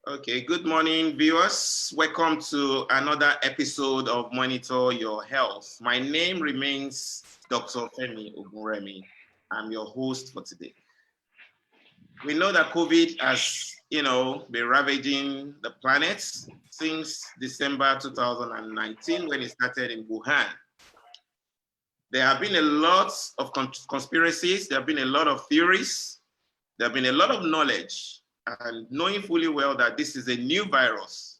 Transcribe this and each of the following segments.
Okay, good morning, viewers. Welcome to another episode of Monitor Your Health. My name remains Dr. Femi Ogunremi. I'm your host for today. We know that COVID has, been ravaging the planet since December 2019 when it started in Wuhan. There have been a lot of conspiracies. There have been a lot of theories. There have been a lot of knowledge. And knowing fully well that this is a new virus,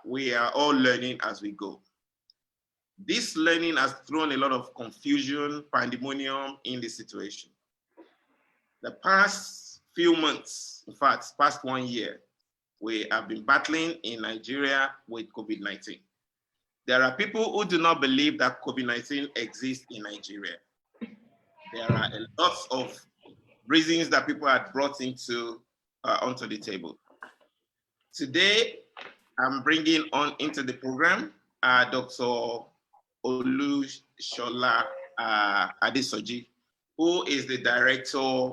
we are all learning as we go. This learning has thrown a lot of confusion, pandemonium in the situation. The past few months, in fact, past 1 year, we have been battling in Nigeria with COVID-19. There are people who do not believe that COVID-19 exists in Nigeria. There are a lot of reasons that people are brought onto the table. Today, I'm bringing on into the program Dr. Oluseyi Adeshola, who is the director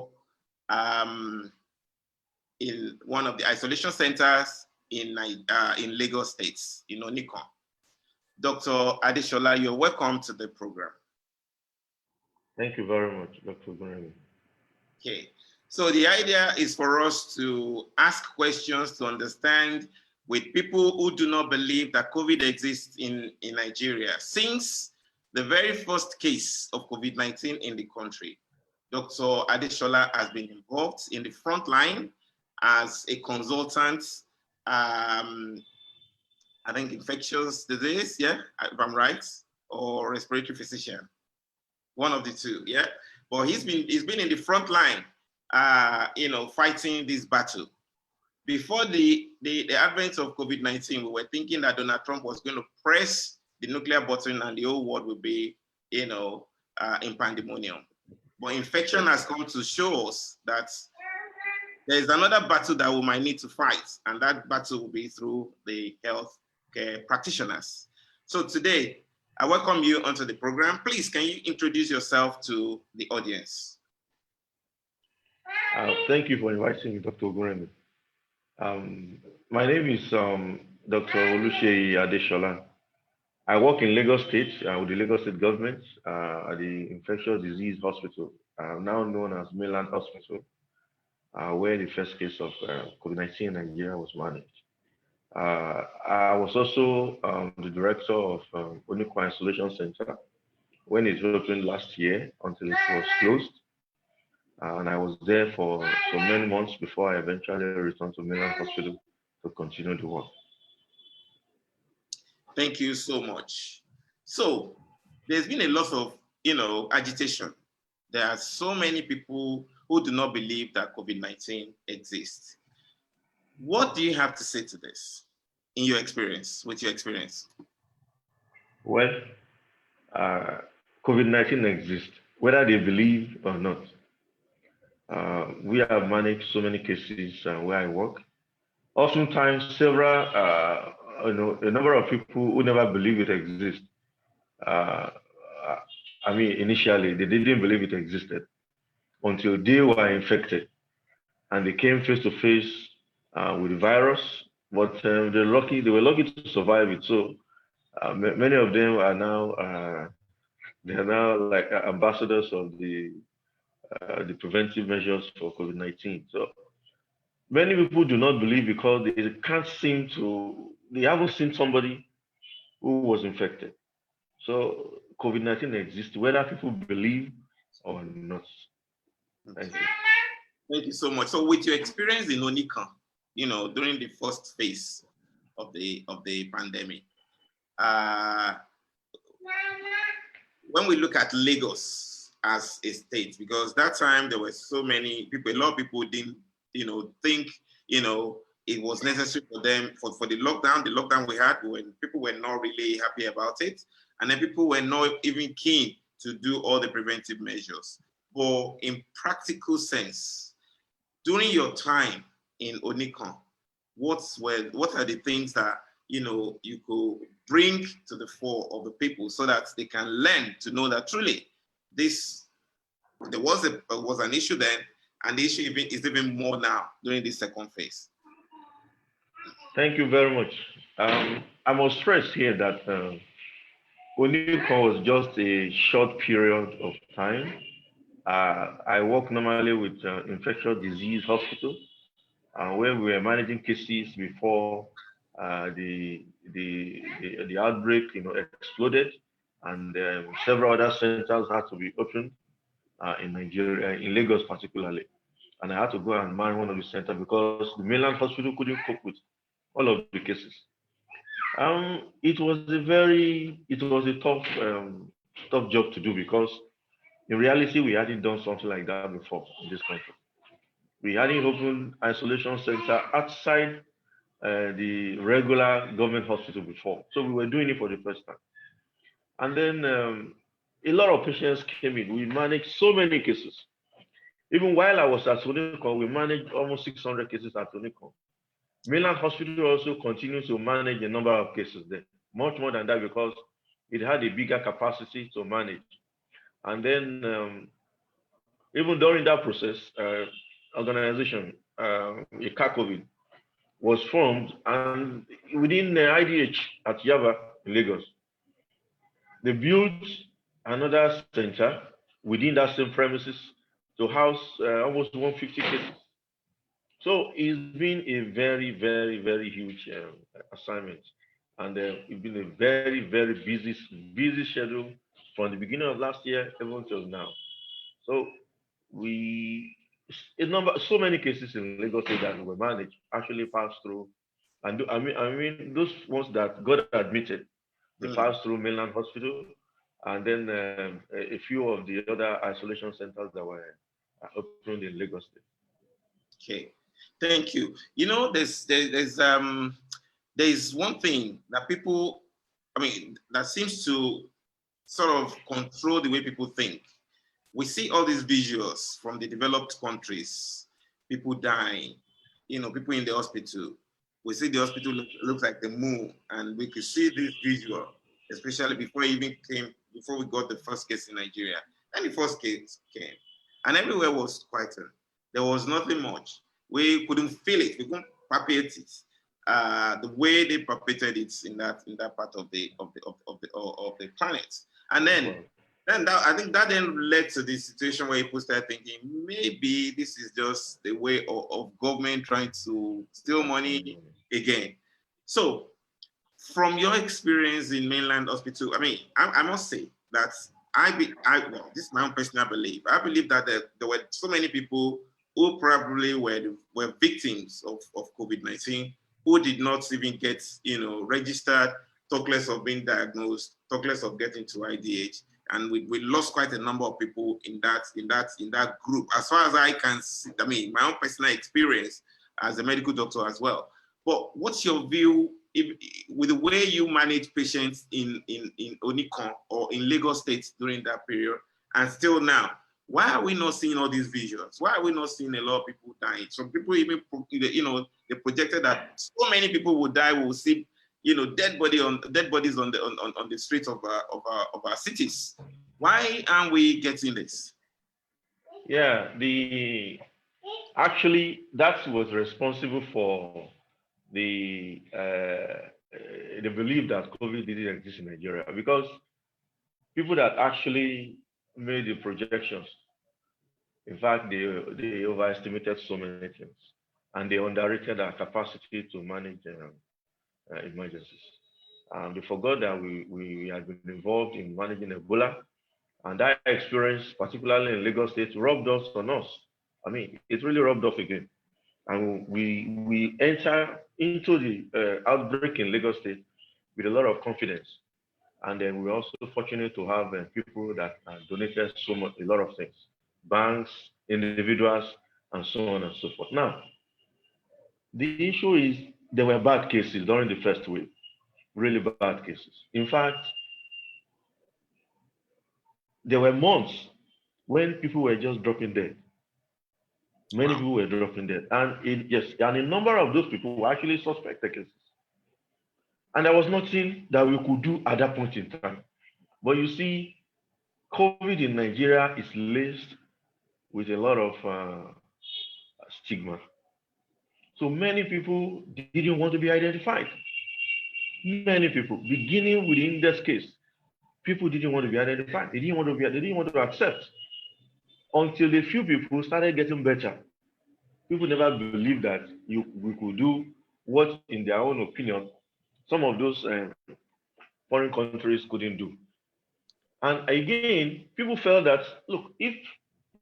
in one of the isolation centers in Lagos State, in Onikan. Dr. Adeshola, you're welcome to the program. Thank you very much, Dr. Ogunremi. Okay, so the idea is for us to ask questions to understand with people who do not believe that COVID exists in Nigeria. Since the very first case of COVID-19 in the country, Dr. Adeshola has been involved in the front line as a consultant, I think infectious disease, yeah, if I'm right, or respiratory physician, one of the two, yeah. But he's been in the front line, fighting this battle. Before the advent of COVID-19, we were thinking that Donald Trump was going to press the nuclear button and the whole world would be, in pandemonium. But infection has come to show us that there is another battle that we might need to fight, and that battle will be through the health care practitioners. So today, I welcome you onto the program. Please, can you introduce yourself to the audience? Thank you for inviting me, Dr. Ogunremi. My name is Dr. Oluseyi Adeshola. I work in Lagos State with the Lagos State government at the Infectious Disease Hospital, now known as Mainland Hospital, where the first case of COVID-19 in Nigeria was managed. I was also the director of Onikan Isolation Center when it opened last year until it was closed. And I was there for many months before I eventually returned to Mainland Hospital to continue the work. Thank you so much. So there's been a lot of, agitation. There are so many people who do not believe that COVID-19 exists. What do you have to say to this with your experience? Well, COVID-19 exists, whether they believe or not. We have managed so many cases where I work. Oftentimes, a number of people who never believe it exists. Initially, they didn't believe it existed until they were infected and they came face to face with the virus. But they were lucky to survive it. So many of them are now like ambassadors of the preventive measures for COVID-19. So many people do not believe because they haven't seen somebody who was infected. So COVID-19 exists, whether people believe or not. Thank you. Thank you so much. So with your experience in Onikan, during the first phase of the pandemic, when we look at Lagos as a state, because that time there were so many people, a lot of people didn't, think, it was necessary for them for the lockdown we had, when people were not really happy about it. And then people were not even keen to do all the preventive measures. But in practical sense, during your time in Onikan, what are the things that you could bring to the fore of the people so that they can learn to know that truly there was an issue then, and the issue is even more now during this second phase? Thank you very much. I must stress here that Onikan was just a short period of time. I work normally with infectious disease hospital, where we were managing cases before the outbreak, exploded, and several other centers had to be opened in Nigeria, in Lagos particularly. And I had to go and man one of the centers because the mainland hospital couldn't cope with all of the cases. It was a tough job to do because in reality we hadn't done something like that before in this country. We hadn't opened isolation center outside the regular government hospital before, so we were doing it for the first time. And then a lot of patients came in. We managed so many cases. Even while I was at Onikan, we managed almost 600 cases at Onikan. Mainland Hospital also continues to manage a number of cases there, much more than that because it had a bigger capacity to manage. And then even during that process, organization, a COVID was formed, and within the IDH at Yaba in Lagos, they built another center within that same premises to house almost 150 cases. So it's been a very, very, very huge assignment, and it's been a very, very busy schedule from the beginning of last year even till now. So we so many cases in Lagos State that were managed actually passed through, and I mean those ones that got admitted, they Mm, passed through mainland hospital, and then a few of the other isolation centers that were opened in Lagos State. okay, thank you. You know, there's one thing that people, I mean, that seems to sort of control the way people think. We see all these visuals from the developed countries, people dying, people in the hospital. We see the hospital looks like the moon, and we could see this visual, especially before we got the first case in Nigeria. And the first case came, and everywhere was quieter. There was nothing much. We couldn't feel it. We couldn't palpate it. The way they palpated it in that part of the planet, and then Well, I think that then led to the situation where people started thinking maybe this is just the way of government trying to steal money absolutely. again. So, from your experience in mainland hospital, I mean, I must say that well, this is my own personal belief. I believe that there were so many people who probably were victims of COVID-19 who did not even get registered, talk less of being diagnosed, talk less of getting to IDH, and we lost quite a number of people in that group. As far as I can see, I mean, my own personal experience as a medical doctor as well. But what's your view with the way you manage patients in Onikan or in Lagos State during that period, and still now? Why are we not seeing all these visuals? Why are we not seeing a lot of people dying? Some people even, they projected that so many people will die. We will see, dead bodies on the streets of our cities. Why aren't we getting this? Yeah, the actually that was responsible for the belief that COVID didn't exist in Nigeria because people that actually made the projections, in fact, they overestimated so many things, and they underrated our capacity to manage emergencies. They forgot that we had been involved in managing Ebola, and that experience, particularly in Lagos State, rubbed us on us. I mean, it really rubbed off again. And we enter into the outbreak in Lagos State with a lot of confidence. And then we're also fortunate to have people that donated so much, a lot of things, banks, individuals, and so on and so forth. Now, the issue is there were bad cases during the first wave, really bad cases. In fact, there were months when people were just dropping dead. Many Wow. people were dropping dead, yes, and a number of those people were actually suspected cases. And there was nothing that we could do at that point in time. But you see, COVID in Nigeria is laced with a lot of stigma. So many people didn't want to be identified. Many people, beginning with the index case, people didn't want to be identified. They didn't want to accept until the few people started getting better. People never believed that we could do what, in their own opinion, some of those foreign countries couldn't do. And again, people felt that, look, if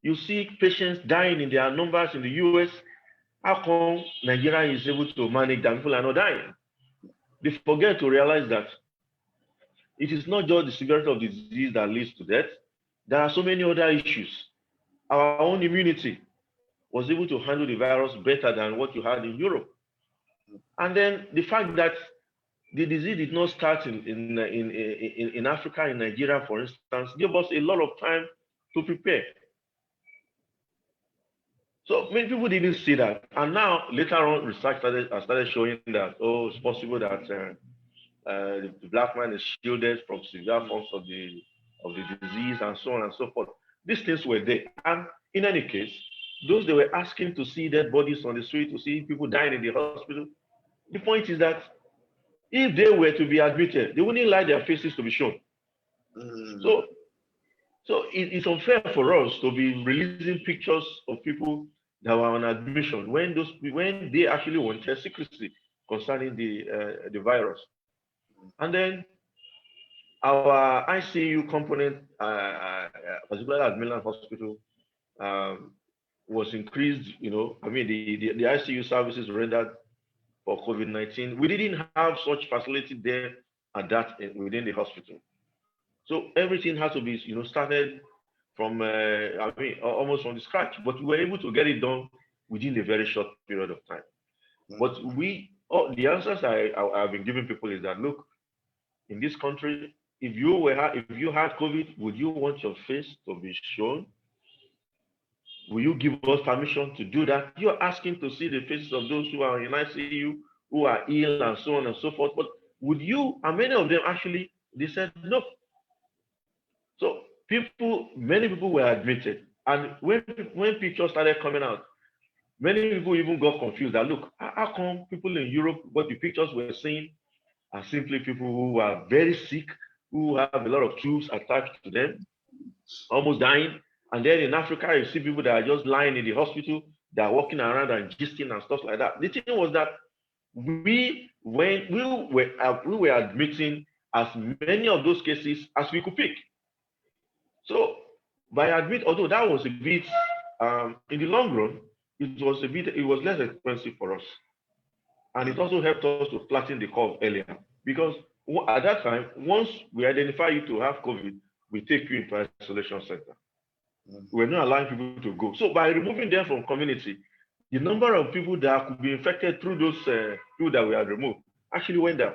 you see patients dying in their numbers in the US, how come Nigeria is able to manage that people are not dying? They forget to realize that it is not just the severity of the disease that leads to death. There are so many other issues. Our own immunity was able to handle the virus better than what you had in Europe. And then the fact that the disease did not start in Africa, in Nigeria, for instance, gave us a lot of time to prepare. So many people didn't see that. And now, later on, research started showing that, oh, it's possible that the black man is shielded from severe forms of the disease and so on and so forth. These things were there. And in any case, those they were asking to see dead bodies on the street, to see people dying in the hospital, the point is that if they were to be admitted, they wouldn't like their faces to be shown. So, it's unfair for us to be releasing pictures of people that were on admission when they actually wanted secrecy concerning the virus. And then our ICU component, particularly at Mainland Hospital, was increased. I mean, the ICU services rendered for COVID-19. We didn't have such facility there within the hospital. So everything had to be, started from, almost from the scratch. But we were able to get it done within a very short period of time. But the answers I've been giving people is that, look, in this country, if you had COVID, would you want your face to be shown? Will you give us permission to do that? You're asking to see the faces of those who are in ICU, who are ill, and so on and so forth. But would you? And many of them actually, they said no. So many people were admitted. And when pictures started coming out, many people even got confused that, look, how come people in Europe, what the pictures we're seeing are simply people who are very sick, who have a lot of tubes attached to them, almost dying. And then in Africa, you see people that are just lying in the hospital, they are walking around and gisting and stuff like that. The thing was that we were admitting as many of those cases as we could pick. So although that was a bit, in the long run, it was less expensive for us. And it also helped us to flatten the curve earlier. Because at that time, once we identify you to have COVID, we take you into isolation center. We're not allowing people to go. So by removing them from community, the number of people that could be infected through those people that we had removed actually went down.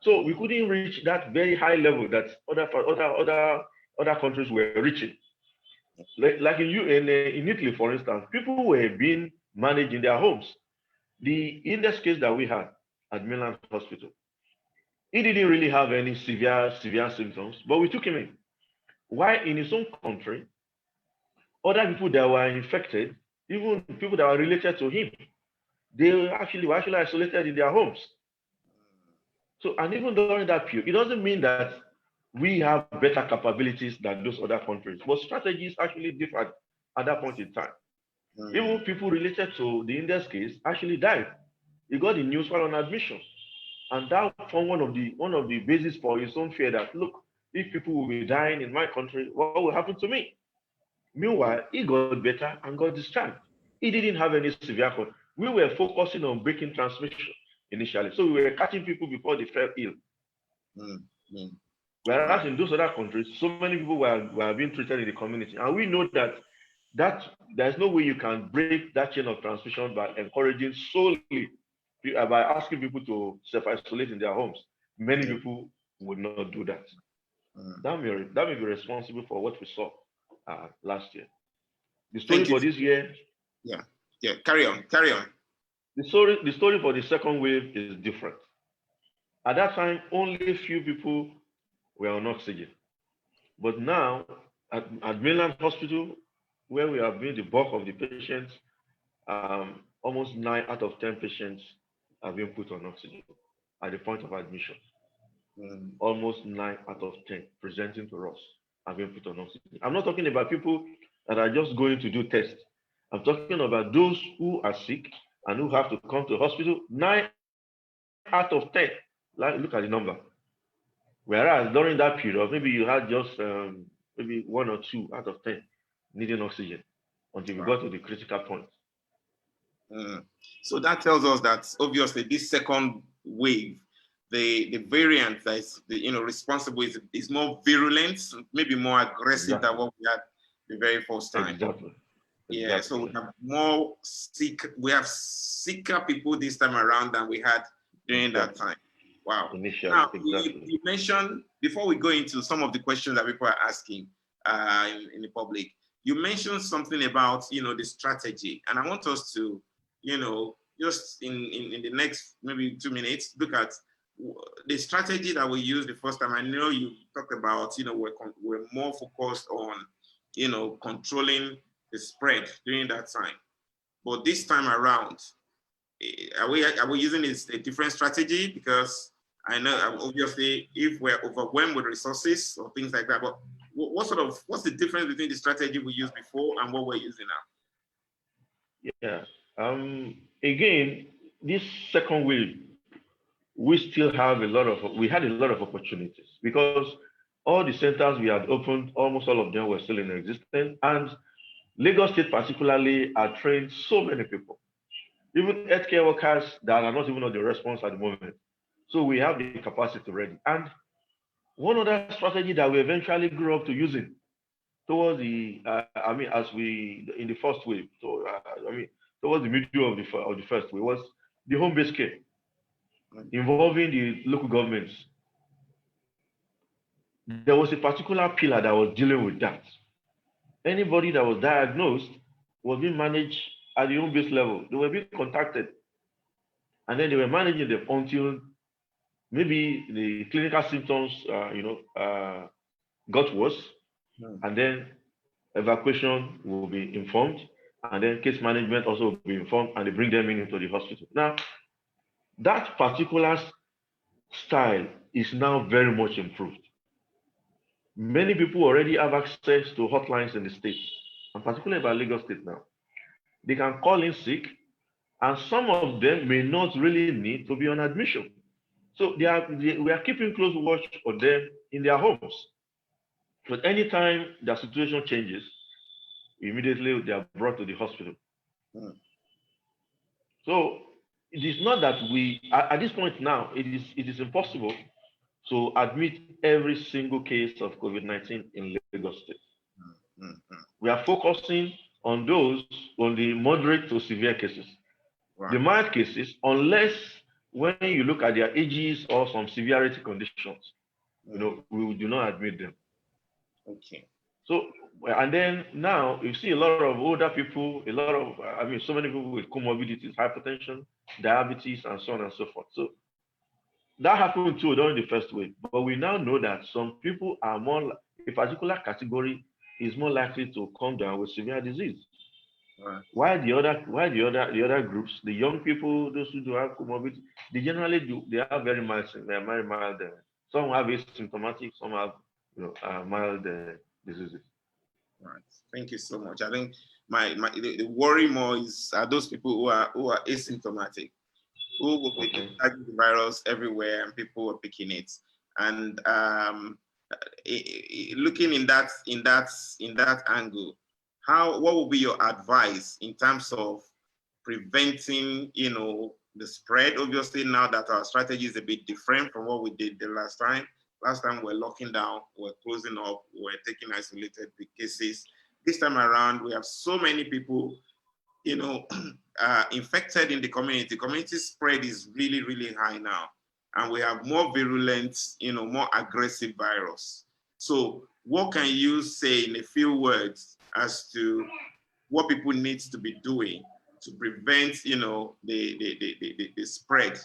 So we couldn't reach that very high level that other countries were reaching. Like in Italy, for instance, people were being managed in their homes. The index case that we had at Mainland Hospital, he didn't really have any severe symptoms, but we took him in. While in his own country, other people that were infected, even people that were related to him, they were actually isolated in their homes. So, and even during that period, it doesn't mean that we have better capabilities than those other countries, but strategies actually differed at that point in time. Even people related to the index case actually died. He got the news while on admission. And that formed one of the basis for his own fear that, look, if people will be dying in my country, what will happen to me? Meanwhile, he got better and got discharged. He didn't have any severe cold. We were focusing on breaking transmission initially. So we were catching people before they fell ill. Whereas in those other countries, so many people were being treated in the community. And we know that there's no way you can break that chain of transmission by encouraging solely, by asking people to self-isolate in their homes. Many people would not do that. That may be responsible for what we saw last year. The story for this year. Yeah. Carry on. The story for the second wave is different. At that time, only a few people were on oxygen. But now, at Mainland Hospital, where we have been the bulk of the patients, almost 9 out of 10 patients have been put on oxygen at the point of admission. Almost 9 out of 10 presenting to us have been put on oxygen. I'm not talking about people that are just going to do tests. I'm talking about those who are sick and who have to come to the hospital. 9 out of 10. Like, look at the number. Whereas during that period, maybe you had just maybe 1 or 2 out of 10 needing oxygen until we got to the critical point. So that tells us that obviously this second wave, the variant that is responsible is more virulent, maybe more aggressive than what we had the very first time. Exactly. Yeah, so we have more sicker people this time around than we had during that time. Wow. Initially, now, you mentioned, before we go into some of the questions that people are asking in the public, you mentioned something about, the strategy. And I want us to, just in the next maybe 2 minutes, look at the strategy that we used the first time. I know you talked about, we're more focused on, controlling the spread during that time. But this time around, are we using a different strategy? Because I know obviously if we're overwhelmed with resources or things like that, but what's the difference between the strategy we used before and what we're using now? Yeah. Again, this second wave, we still have we had a lot of opportunities because all the centers we had opened, almost all of them were still in existence, and Lagos State particularly are trained so many people, even healthcare workers that are not even on the response at the moment. So we have the capacity ready. And one other strategy that we eventually grew up to using towards the, in the first wave, so towards the middle of the first wave was the home-based care, involving the local governments. There was a particular pillar that was dealing with that. Anybody that was diagnosed was being managed at the home-based level. They were being contacted, and then they were managing them until maybe the clinical symptoms, got worse, and then evacuation will be informed, and then case management also will be informed, and they bring them into the hospital. Now, that particular style is now very much improved. Many people already have access to hotlines in the state, and particularly about Lagos State now. They can call in sick, and some of them may not really need to be on admission. So we are keeping close watch on them in their homes. But anytime the situation changes, immediately they are brought to the hospital. So it is not that at this point now, it is impossible to admit every single case of COVID-19 in Lagos State. We are focusing on the moderate to severe cases. The mild cases, unless when you look at their ages or some severity conditions, we do not admit them. Okay. So, and then now you see a lot of older people, so many people with comorbidities, hypertension, diabetes, and so on and so forth. So that happened too during the first wave. But we now know that some people are a particular category is more likely to come down with severe disease. While the other groups, the young people, those who do have comorbidity, they have very mild, some have asymptomatic, some have mild diseases. Right. Thank you so much. I think the worry more is those people who are asymptomatic, who will be tagging the virus everywhere and people are picking it. And looking in that angle, what would be your advice in terms of preventing, the spread? Obviously, now that our strategy is a bit different from what we did the last time. Last time we're locking down, we're closing up, we're taking isolated cases. This time around, we have so many people, infected in the community. Community spread is really, really high now. And we have more virulent, more aggressive virus. So what can you say in a few words as to what people need to be doing to prevent, the spread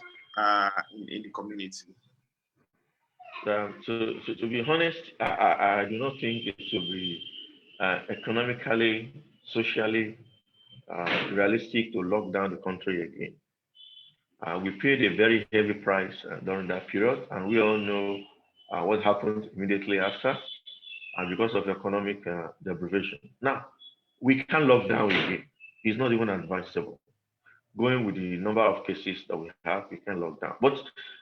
in the community? To be honest, I do not think it should be economically, socially, realistic to lock down the country again. We paid a very heavy price during that period, and we all know what happened immediately after, and because of economic deprivation. Now, we can lock down again. It's not even advisable. Going with the number of cases that we have, we can lock down. But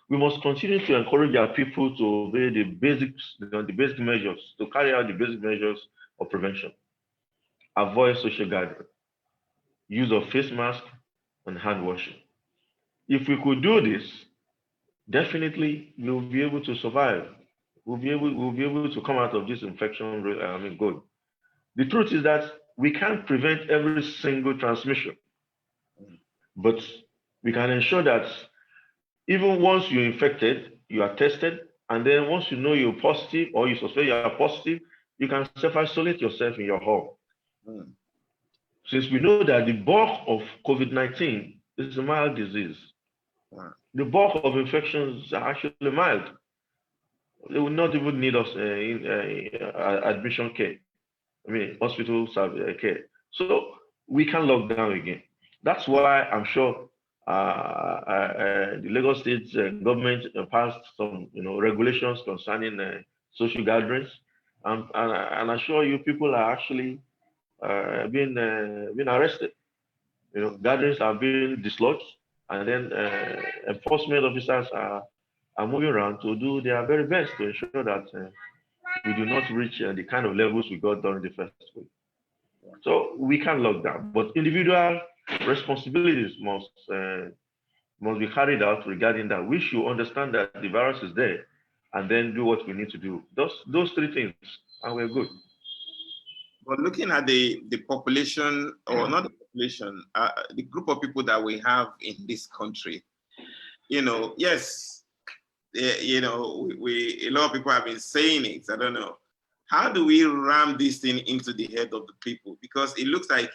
we must continue to encourage our people to obey the basics, the basic measures, to carry out the basic measures of prevention. Avoid social gathering, use of face mask and hand washing. If we could do this, definitely we'll be able to survive. We'll be able to come out of this infection. Good. The truth is that we can't prevent every single transmission, but we can ensure that even once you're infected, you are tested, and then once you know you're positive or you suspect you are positive, you can self-isolate yourself in your home. Mm. Since we know that the bulk of COVID-19 is a mild disease, the bulk of infections are actually mild. They will not even need us admission care. Hospital care. So we can lock down again. That's why I'm sure the Lagos State government passed some, regulations concerning social gatherings, and I assure you, people are actually being arrested. Gatherings are being dislodged, and then enforcement officers are moving around to do their very best to ensure that we do not reach the kind of levels we got during the first week. So we can lock down, but individual responsibilities must be carried out regarding that. We should understand that the virus is there, and then do what we need to do. Those three things, and we're good. But looking at the population, or not the population, the group of people that we have in this country, yes, a lot of people have been saying it. I don't know. How do we ram this thing into the head of the people? Because it looks like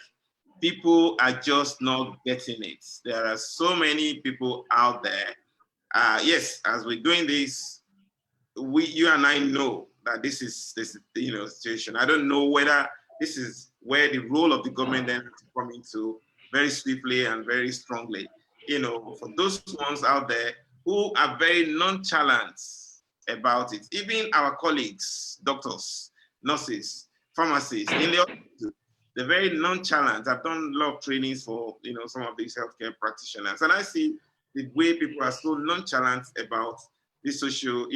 people are just not getting it. There are so many people out there. Yes, as we're doing this, you and I know that this is situation. I don't know whether this is where the role of the government then has to come into very swiftly and very strongly. For those ones out there who are very nonchalant about it, even our colleagues, doctors, nurses, pharmacists, they're very nonchalant. I've done a lot of trainings for some of these healthcare practitioners, and I see the way people are so nonchalant about this social,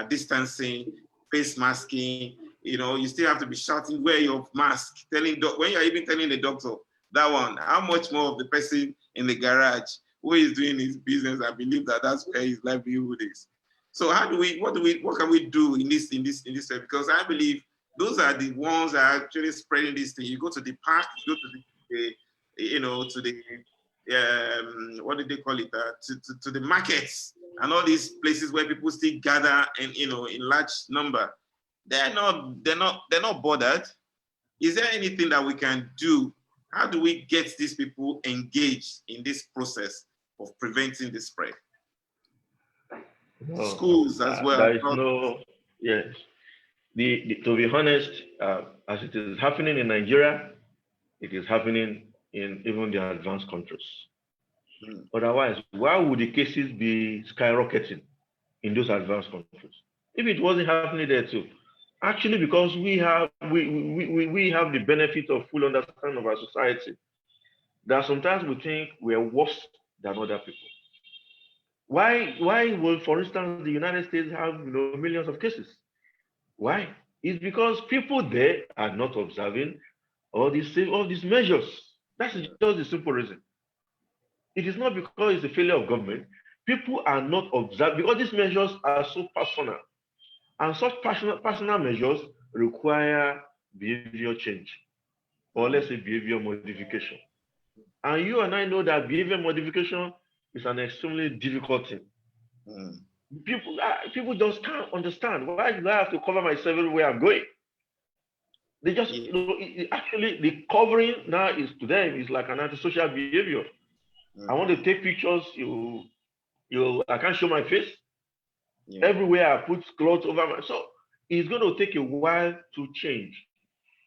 distancing, face masking. You still have to be shouting, wear your mask, when you're even telling the doctor that one, how much more of the person in the garage who is doing his business, I believe that's where his livelihood is. So what can we do in this way? Because I believe those are the ones that are actually spreading this thing. You go to the park, you go to the what do they call it? To the markets and all these places where people still gather and in large number. They're not bothered. Is there anything that we can do? How do we get these people engaged in this process of preventing the spread? No, schools as well. There is yes. To be honest, as it is happening in Nigeria, it is happening in even the advanced countries. Otherwise, why would the cases be skyrocketing in those advanced countries if it wasn't happening there too? Actually, because we have the benefit of full understanding of our society, that sometimes we think we are worse than other people. Why will, for instance, the United States have millions of cases? Why? It's because people there are not observing all these measures. That's just the simple reason. It is not because it's a failure of government. People are not observing because these measures are so personal. And such personal measures require behavior change, or let's say behavior modification. And you and I know that behavior modification is an extremely difficult thing. People just can't understand. Why do I have to cover myself everywhere I'm going? They just, actually, the covering now is to them is like an antisocial behavior. I want to take pictures. I can't show my face. Everywhere I put clothes over my. So it's going to take a while to change.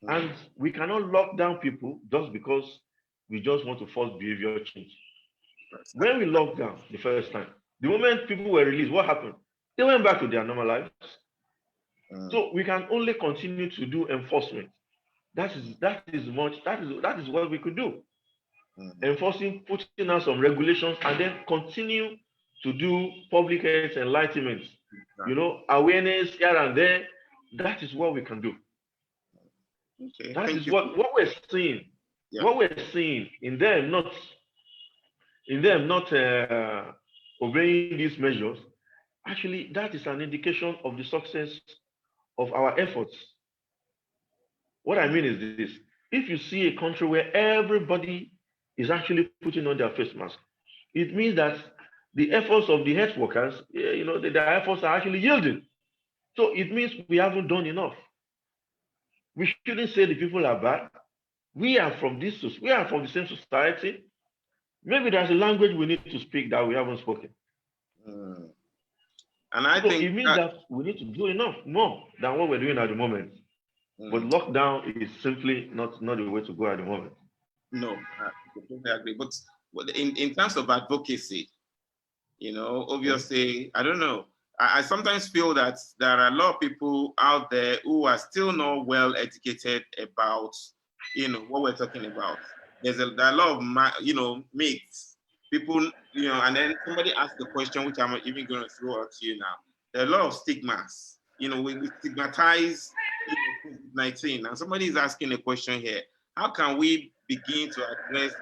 And we cannot lock down people just because we just want to force behavior change. When we locked down the first time, the moment people were released, what happened? They went back to their normal lives. So we can only continue to do enforcement. That is what we could do. Enforcing, putting out some regulations, and then continue to do public health enlightenment. Awareness here and there. That is what we can do. Okay. That Thank is you. what we're seeing. Yeah. What we're seeing in them not obeying these measures. Actually, that is an indication of the success of our efforts. What I mean is this: if you see a country where everybody is actually putting on their face mask, it means that the efforts of the health workers, their efforts are actually yielding. So it means we haven't done enough. We shouldn't say the people are bad. We are from the same society. Maybe there's a language we need to speak that we haven't spoken. And I think it means that we need to do enough more than what we're doing at the moment. But lockdown is simply not the way to go at the moment. No, I completely agree. But in terms of advocacy, obviously, I don't know. I sometimes feel that there are a lot of people out there who are still not well educated about, what we're talking about. There are a lot of, myths. People, and then somebody asked the question, which I'm even going to throw out to you now. There are a lot of stigmas. We stigmatize COVID-19, and somebody is asking a question here. How can we begin to address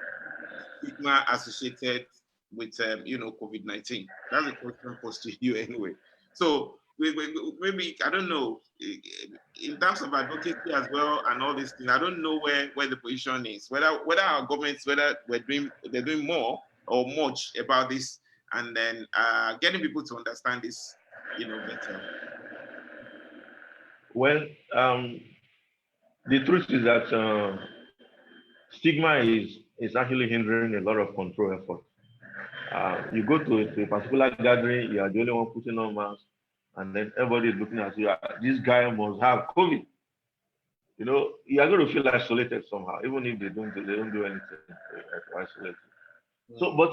stigma associated with, COVID-19? That's a question posed to you anyway. So maybe, I don't know, in terms of advocacy as well and all these things, I don't know where the position is, whether our governments, whether they're doing more or much about this, and then getting people to understand this, better. Well, the truth is that stigma is actually hindering a lot of control efforts. You go to a particular gathering, you are the only one putting on mask, and then everybody is looking at you. This guy must have COVID. You are going to feel isolated somehow, even if they don't do anything to isolate you. So, but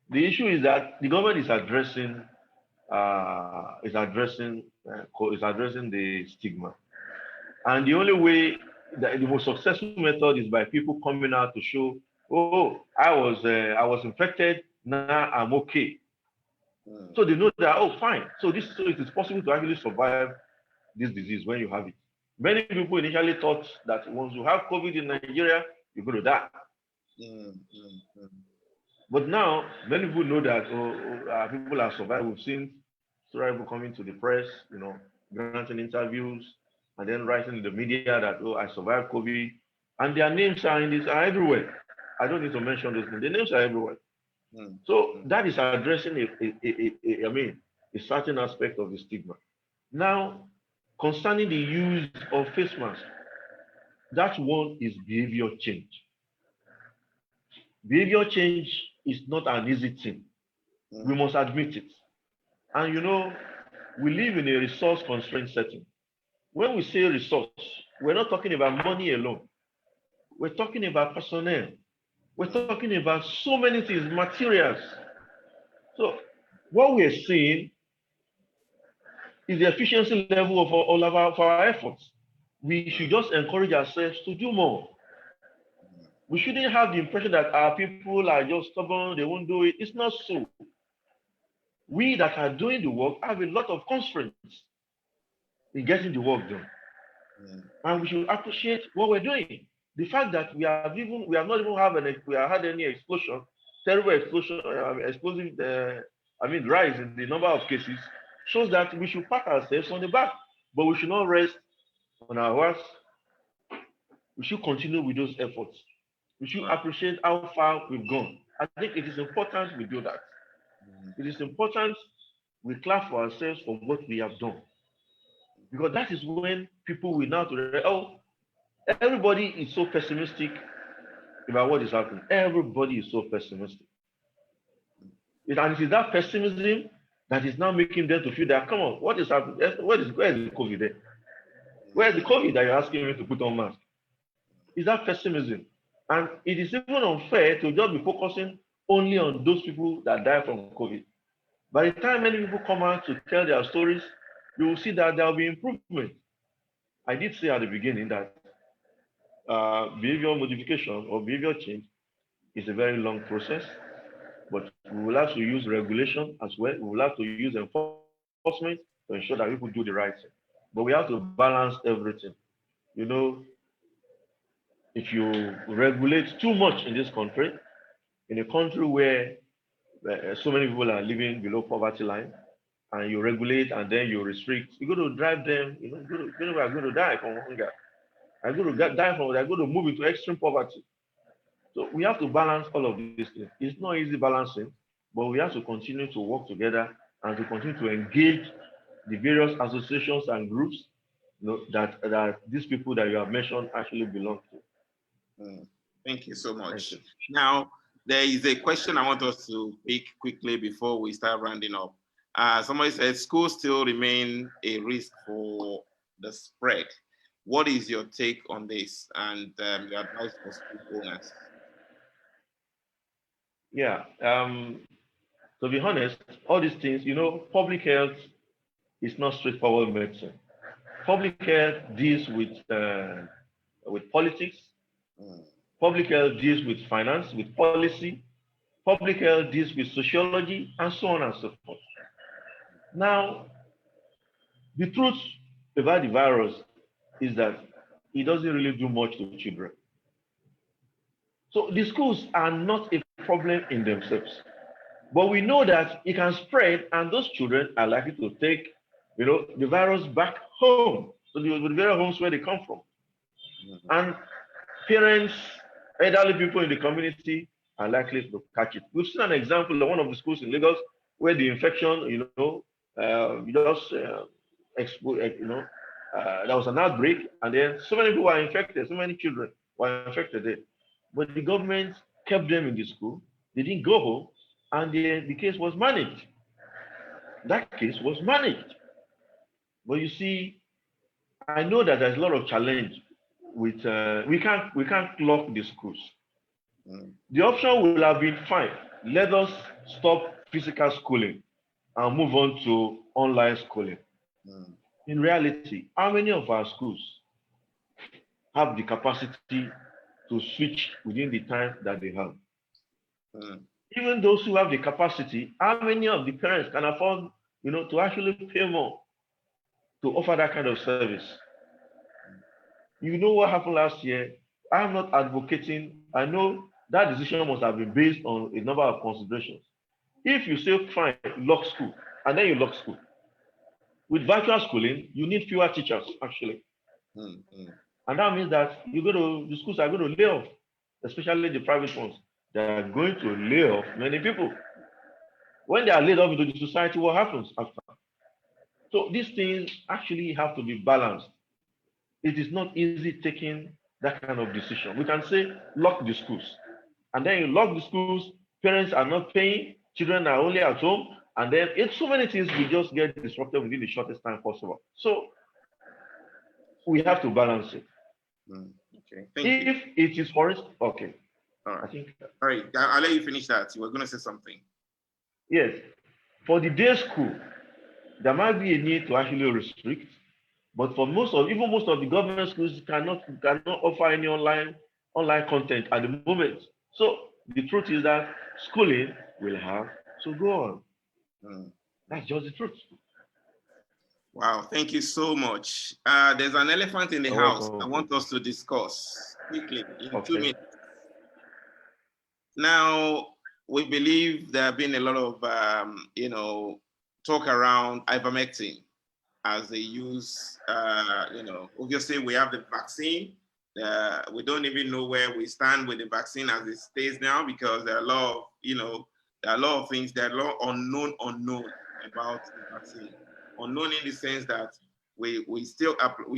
the issue is that the government is addressing the stigma, and the only way, the most successful method is by people coming out to show, oh, I was infected, now I'm okay. So they know that, oh, fine. So it is possible to actually survive this disease when you have it. Many people initially thought that once you have COVID in Nigeria, you're going to die. But now, many people know that people are surviving. We've seen people coming to the press, granting interviews, and then writing in the media that, oh, I survived COVID. And their names are everywhere. I don't need to mention those names. The names are everywhere. So that is addressing a certain aspect of the stigma. Now, concerning the use of face masks, that one is behavior change. Behavior change is not an easy thing. We must admit it. And we live in a resource constrained setting. When we say resource, we're not talking about money alone. We're talking about personnel. We're talking about so many things, materials. So what we're seeing is the efficiency level of all of our efforts. We should just encourage ourselves to do more. We shouldn't have the impression that our people are just stubborn, they won't do it. It's not so. We that are doing the work have a lot of constraints in getting the work done. And we should appreciate what we're doing. The fact that we have not even had any explosion, terrible explosion, explosive, rise in the number of cases, shows that we should pat ourselves on the back, but we should not rest on our horse. We should continue with those efforts. We should appreciate how far we've gone. I think it is important we do that. It is important we clap for ourselves for what we have done. Because that is when people will now everybody is so pessimistic about what is happening. Everybody is so pessimistic. And it is that pessimism that is now making them to feel that, come on, what is happening? Where is the COVID there? Where is the COVID that you're asking me to put on mask? is that pessimism. And it is even unfair to just be focusing only on those people that die from COVID. By the time many people come out to tell their stories, you will see that there will be improvement. I did say at the beginning that behavior modification or behavior change is a very long process, but we will have to use regulation as well. We will have to use enforcement to ensure that people do the right thing. But we have to balance everything. You know, if you regulate too much in this country, in a country where so many people are living below poverty line, and you regulate and then you restrict, you're going to drive them, people are going to die from hunger. Are going to die from, they're going to move into extreme poverty. So we have to balance all of these things. It's not easy balancing, but we have to continue to work together and to continue to engage the various associations and groups, that these people that you have mentioned actually belong to. Thank you so much. You. Now, there is a question I want us to pick quickly before we start rounding up. Somebody said schools still remain a risk for the spread. What is your take on this and your advice for school owners? Yeah, to be honest, all these things, public health is not straightforward medicine. Public health deals with politics. Public health deals with finance, with policy. Public health deals with sociology, and so on and so forth. Now, the truth about the virus is that it doesn't really do much to children. So the schools are not a problem in themselves. But we know that it can spread, and those children are likely to take, the virus back home, so the very homes where they come from. And parents, elderly people in the community are likely to catch it. We've seen an example of one of the schools in Lagos where the infection, there was an outbreak, and then so many people were infected, so many children were infected there. But the government kept them in the school. They didn't go home, and the case was managed. That case was managed. But you see, I know that there's a lot of challenge with we can't lock the schools. The option will have been fine. Let us stop physical schooling and move on to online schooling. In reality, how many of our schools have the capacity to switch within the time that they have? Even those who have the capacity, how many of the parents can afford, to actually pay more to offer that kind of service? You know what happened last year? I'm not advocating. I know that decision must have been based on a number of considerations. If you say, fine, lock school, and then you lock school. With virtual schooling, you need fewer teachers, actually. And that means that the schools are going to lay off, especially the private ones. They are going to lay off many people. When they are laid off into the society, what happens after? So these things actually have to be balanced. It is not easy taking that kind of decision. We can say, lock the schools. And then you lock the schools, parents are not paying, children are only at home, and then it's so many things will just get disrupted within the shortest time possible. So we have to balance it. Okay. Thank you. If it is for instance, okay. All right. I think. All right. I'll let you finish that. You were going to say something. Yes. For the day school, there might be a need to actually restrict, but for most of the government schools cannot offer any online content at the moment. So the truth is that schooling will have to go on. That's just the truth. Wow, thank you so much. There's an elephant in the house I want us to discuss quickly in 2 minutes. Now, we believe there have been a lot of, talk around ivermectin as they use, obviously we have the vaccine. We don't even know where we stand with the vaccine as it stays now, because there are a lot of things, there are a lot unknown about the vaccine. Unknown in the sense that we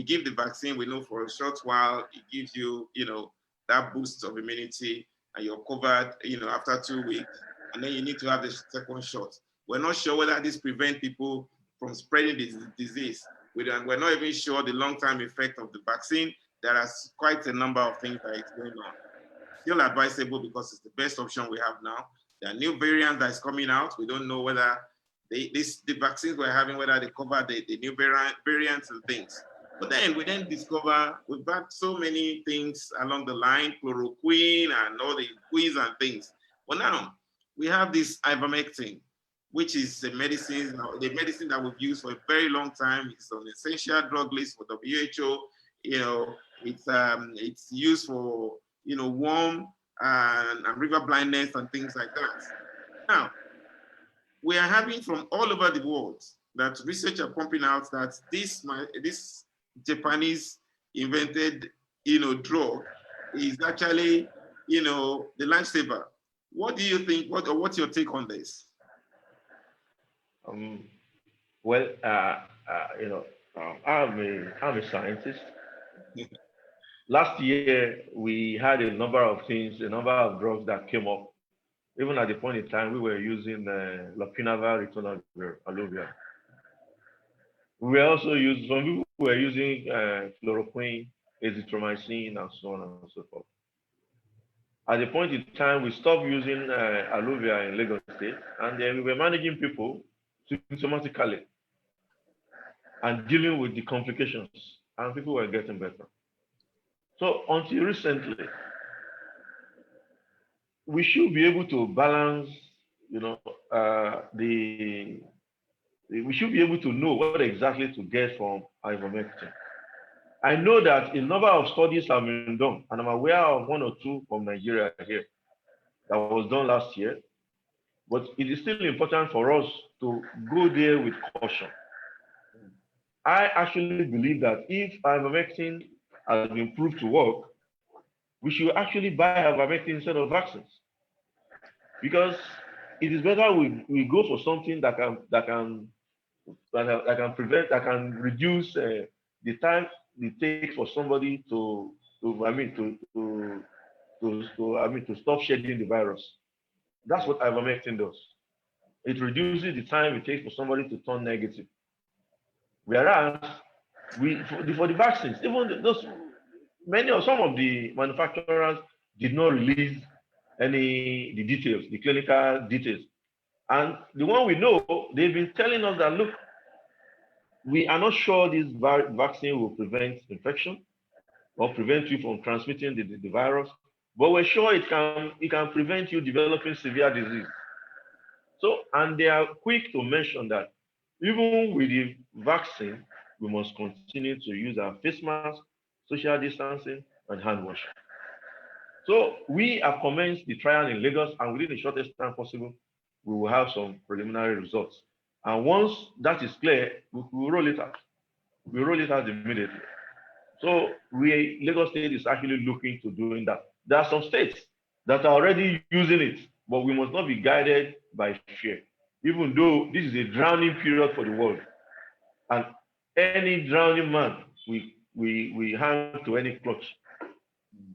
give the vaccine, we know for a short while, it gives you, that boost of immunity, and you're covered, after 2 weeks, and then you need to have the second shot. We're not sure whether this prevents people from spreading this disease. We're not even sure the long-term effect of the vaccine. there are quite a number of things that is going on. Still advisable because it's the best option we have now. There are new variants that is coming out. We don't know whether the vaccines we're having, whether they cover the new variants and things. But then we discover we've got so many things along the line, chloroquine and all the quiz and things. But now we have this ivermectin, which is the medicine that we've used for a very long time. It's on the essential drug list for WHO. You know, it's used for worm and river blindness and things like that. Now, we are having from all over the world that research are pumping out that this Japanese invented, drug is actually, the lifesaver. What do you think? What's your take on this? Well, I'm a scientist. Last year, we had a number of things, a number of drugs that came up. Even at the point in time, we were using lopinavir, ritonavir, aloe vera. We were also using, some people were using chloroquine, azithromycin, and so on and so forth. At the point in time, we stopped using aloe vera in Lagos State, and then we were managing people symptomatically and dealing with the complications, and people were getting better. So until recently, we should be able to balance, we should be able to know what exactly to get from ivermectin. I know that a number of studies have been done, and I'm aware of one or two from Nigeria here that was done last year. But it is still important for us to go there with caution. I actually believe that if ivermectin has been proved to work, we should actually buy ivermectin instead of vaccines, because it is better we go for something that can prevent, that can reduce the time it takes for somebody to stop shedding the virus. That's what ivermectin does. It reduces the time it takes for somebody to turn negative. Whereas for the vaccines, even some of the manufacturers did not release the details, the clinical details. And the one we know, they've been telling us that, look, we are not sure this vaccine will prevent infection or prevent you from transmitting the virus, but we're sure it can prevent you developing severe disease. So, and they are quick to mention that even with the vaccine, we must continue to use our face mask, social distancing, and hand washing. So we have commenced the trial in Lagos, and within the shortest time possible, we will have some preliminary results. And once that is clear, we will roll it out. We roll it out immediately. So Lagos State is actually looking to doing that. There are some states that are already using it, but we must not be guided by fear, even though this is a drowning period for the world. And any drowning man, we hang to any clutch.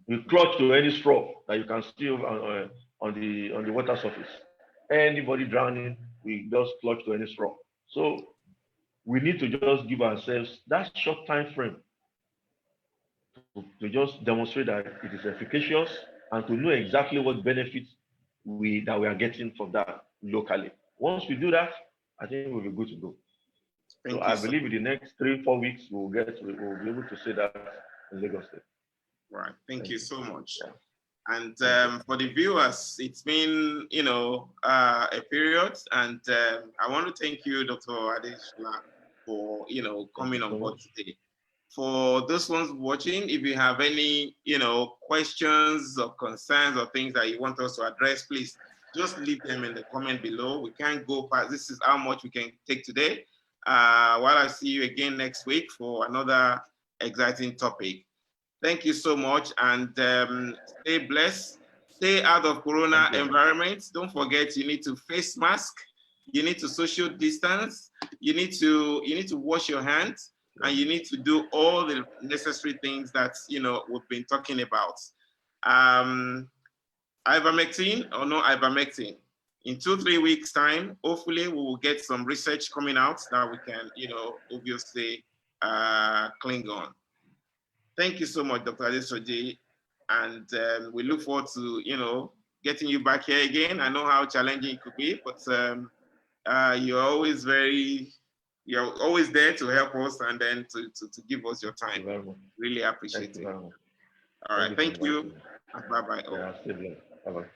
We clutch to any straw that you can see on the water surface. Anybody drowning, we just clutch to any straw. So we need to just give ourselves that short time frame to just demonstrate that it is efficacious and to know exactly what benefits we are getting from that locally. Once we do that, I think we'll be good to go. So I believe in the next 3-4 weeks we'll be able to say that in Lagos State. Right. Thank you so much. Yeah. And for the viewers, it's been a period, and I want to thank you, Dr. Adeshola, for coming on board today. For those ones watching, if you have any questions or concerns or things that you want us to address, please just leave them in the comment below. We can't go past. This is how much we can take today. While I see you again next week for another exciting topic. Thank you so much, and stay blessed. Stay out of Corona environment. Don't forget, you need to face mask. You need to social distance. You need to wash your hands, and you need to do all the necessary things that we've been talking about. Ivermectin or no ivermectin. In 2-3 weeks' time, hopefully, we will get some research coming out that we can, obviously cling on. Thank you so much, Dr. Adeshola, and we look forward to getting you back here again. I know how challenging it could be, but you're always there to help us and then to give us your time. Thank you very much. Really appreciate Thank you it. very much. All right, thank you. Me. Bye bye. Yeah, stay blessed. Bye bye.